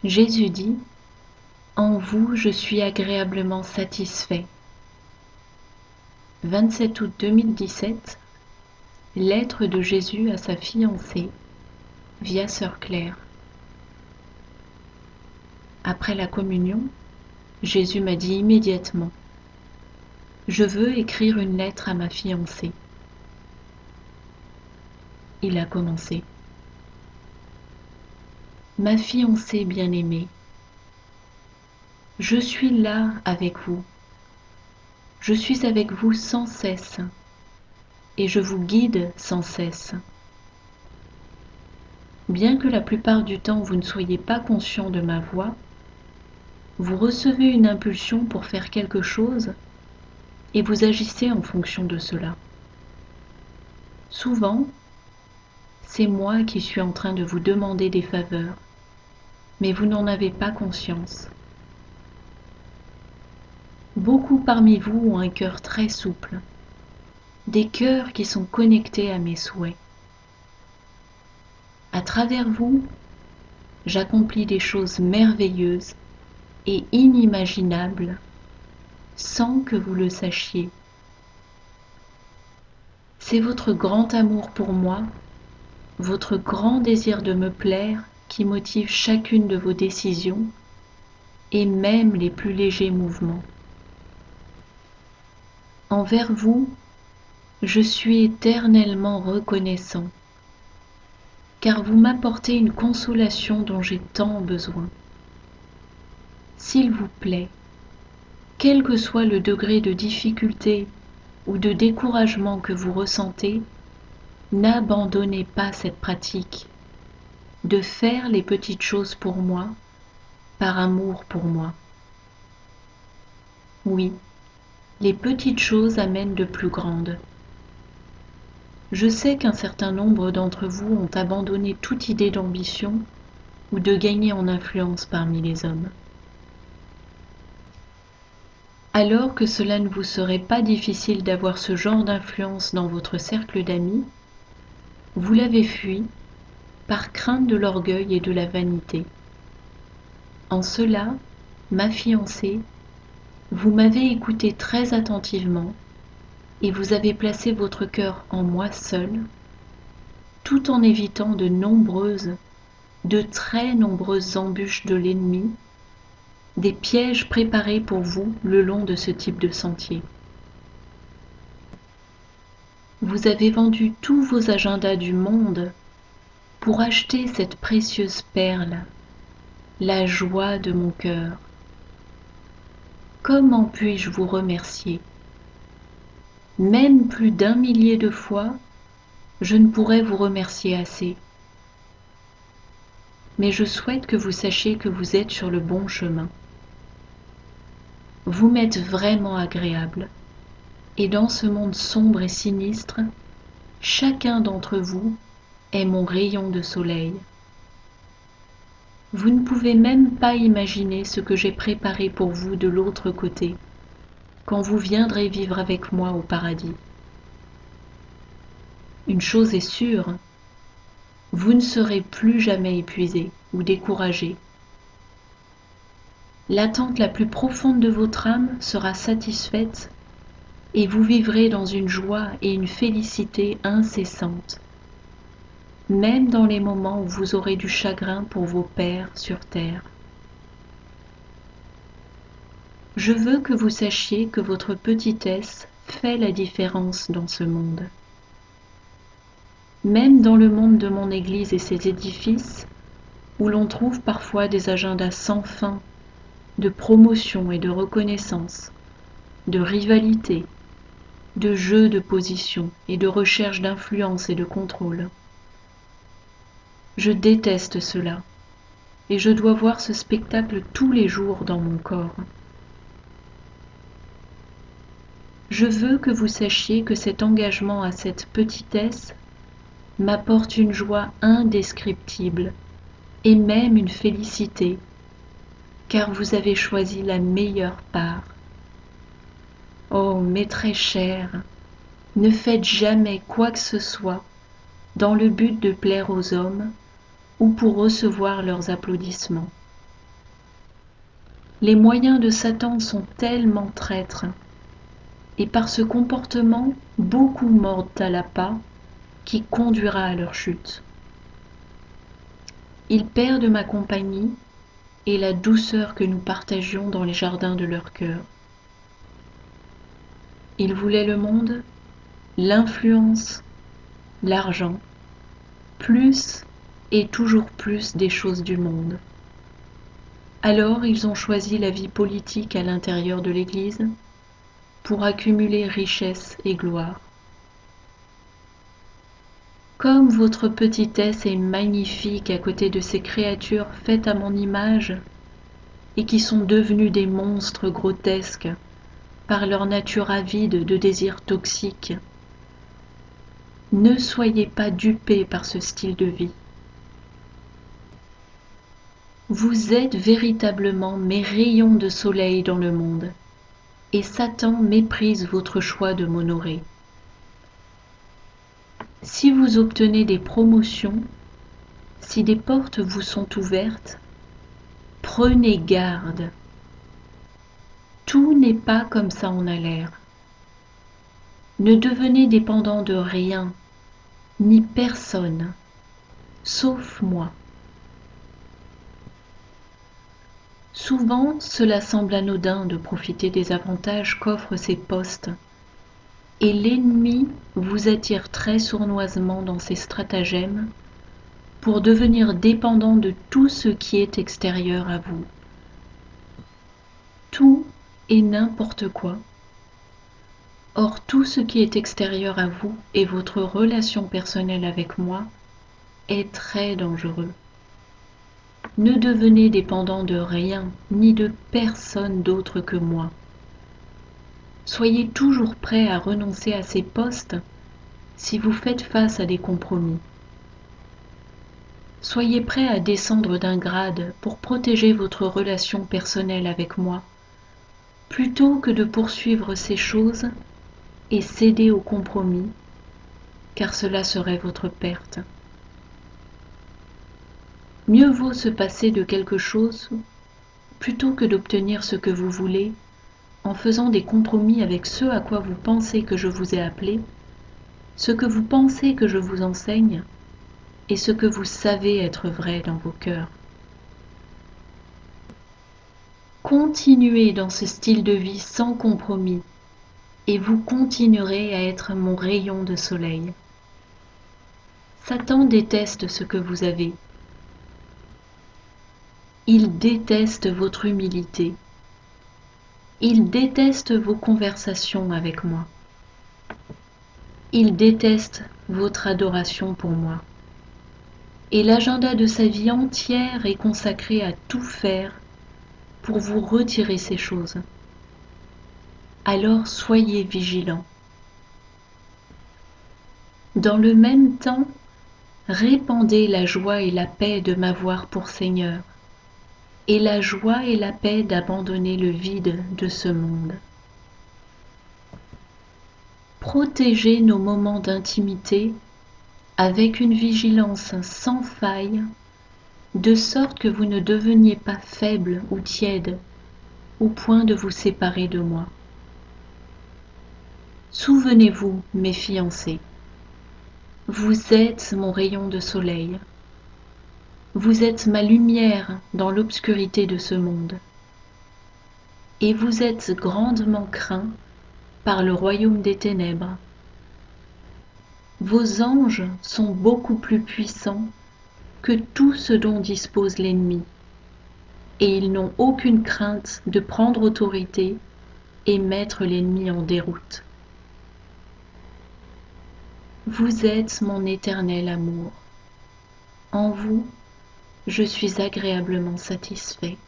Jésus dit: En vous je suis agréablement satisfait. 27 août 2017, lettre de Jésus à sa fiancée, via Sœur Claire. Après la communion, Jésus m'a dit immédiatement: Je veux écrire une lettre à ma fiancée. Il a commencé: Ma fiancée bien-aimée, je suis là avec vous. Je suis avec vous sans cesse et je vous guide sans cesse. Bien que la plupart du temps vous ne soyez pas conscient de ma voix, vous recevez une impulsion pour faire quelque chose et vous agissez en fonction de cela. Souvent, c'est moi qui suis en train de vous demander des faveurs, mais vous n'en avez pas conscience. Beaucoup parmi vous ont un cœur très souple, des cœurs qui sont connectés à mes souhaits. À travers vous, j'accomplis des choses merveilleuses et inimaginables sans que vous le sachiez. C'est votre grand amour pour moi, votre grand désir de me plaire qui motive chacune de vos décisions et même les plus légers mouvements. Envers vous, je suis éternellement reconnaissant, car vous m'apportez une consolation dont j'ai tant besoin. S'il vous plaît, quel que soit le degré de difficulté ou de découragement que vous ressentez, n'abandonnez pas cette pratique de faire les petites choses pour moi, par amour pour moi. Oui, les petites choses amènent de plus grandes. Je sais qu'un certain nombre d'entre vous ont abandonné toute idée d'ambition ou de gagner en influence parmi les hommes. Alors que cela ne vous serait pas difficile d'avoir ce genre d'influence dans votre cercle d'amis, vous l'avez fui par crainte de l'orgueil et de la vanité. En cela, ma fiancée, vous m'avez écouté très attentivement et vous avez placé votre cœur en moi seul, tout en évitant de très nombreuses embûches de l'ennemi, des pièges préparés pour vous le long de ce type de sentier. Vous avez vendu tous vos agendas du monde pour acheter cette précieuse perle, la joie de mon cœur. Comment puis-je vous remercier? Même plus d'1 millier de fois, je ne pourrais vous remercier assez. Mais je souhaite que vous sachiez que vous êtes sur le bon chemin. Vous m'êtes vraiment agréable, et dans ce monde sombre et sinistre, chacun d'entre vous est mon rayon de soleil. Vous ne pouvez même pas imaginer ce que j'ai préparé pour vous de l'autre côté, quand vous viendrez vivre avec moi au paradis. Une chose est sûre, vous ne serez plus jamais épuisé ou découragé. L'attente la plus profonde de votre âme sera satisfaite et vous vivrez dans une joie et une félicité incessantes, même dans les moments où vous aurez du chagrin pour vos pères sur terre. Je veux que vous sachiez que votre petitesse fait la différence dans ce monde. Même dans le monde de mon Église et ses édifices, où l'on trouve parfois des agendas sans fin, de promotion et de reconnaissance, de rivalité, de jeu de position et de recherche d'influence et de contrôle. Je déteste cela, et je dois voir ce spectacle tous les jours dans mon corps. Je veux que vous sachiez que cet engagement à cette petitesse m'apporte une joie indescriptible et même une félicité, car vous avez choisi la meilleure part. Oh, mes très chers, ne faites jamais quoi que ce soit dans le but de plaire aux hommes ou pour recevoir leurs applaudissements. Les moyens de Satan sont tellement traîtres, et par ce comportement, beaucoup mordent à l'appât qui conduira à leur chute. Ils perdent ma compagnie et la douceur que nous partagions dans les jardins de leur cœur. Ils voulaient le monde, l'influence, l'argent, plus et toujours plus des choses du monde. Alors ils ont choisi la vie politique à l'intérieur de l'Église pour accumuler richesse et gloire. Comme votre petitesse est magnifique à côté de ces créatures faites à mon image et qui sont devenues des monstres grotesques par leur nature avide de désirs toxiques, ne soyez pas dupés par ce style de vie. Vous êtes véritablement mes rayons de soleil dans le monde, et Satan méprise votre choix de m'honorer. Si vous obtenez des promotions, si des portes vous sont ouvertes, prenez garde. Tout n'est pas comme ça en a l'air. Ne devenez dépendant de rien, ni personne, sauf moi. Souvent, cela semble anodin de profiter des avantages qu'offrent ces postes, et l'ennemi vous attire très sournoisement dans ses stratagèmes pour devenir dépendant de tout ce qui est extérieur à vous. Tout et n'importe quoi. Or, tout ce qui est extérieur à vous et votre relation personnelle avec moi est très dangereux. Ne devenez dépendant de rien ni de personne d'autre que moi. Soyez toujours prêt à renoncer à ces postes si vous faites face à des compromis. Soyez prêt à descendre d'un grade pour protéger votre relation personnelle avec moi, plutôt que de poursuivre ces choses et céder au compromis, car cela serait votre perte. Mieux vaut se passer de quelque chose plutôt que d'obtenir ce que vous voulez en faisant des compromis avec ce à quoi vous pensez que je vous ai appelé, ce que vous pensez que je vous enseigne et ce que vous savez être vrai dans vos cœurs. Continuez dans ce style de vie sans compromis et vous continuerez à être mon rayon de soleil. Satan déteste ce que vous avez. Il déteste votre humilité. Il déteste vos conversations avec moi. Il déteste votre adoration pour moi. Et l'agenda de sa vie entière est consacré à tout faire pour vous retirer ces choses. Alors soyez vigilants. Dans le même temps, répandez la joie et la paix de m'avoir pour Seigneur, et la joie et la paix d'abandonner le vide de ce monde. Protégez nos moments d'intimité avec une vigilance sans faille, de sorte que vous ne deveniez pas faible ou tiède au point de vous séparer de moi. Souvenez-vous, mes fiancés, vous êtes mon rayon de soleil. Vous êtes ma lumière dans l'obscurité de ce monde. Et vous êtes grandement craints par le royaume des ténèbres. Vos anges sont beaucoup plus puissants que tout ce dont dispose l'ennemi, et ils n'ont aucune crainte de prendre autorité et mettre l'ennemi en déroute. Vous êtes mon éternel amour. En vous, je suis agréablement satisfait.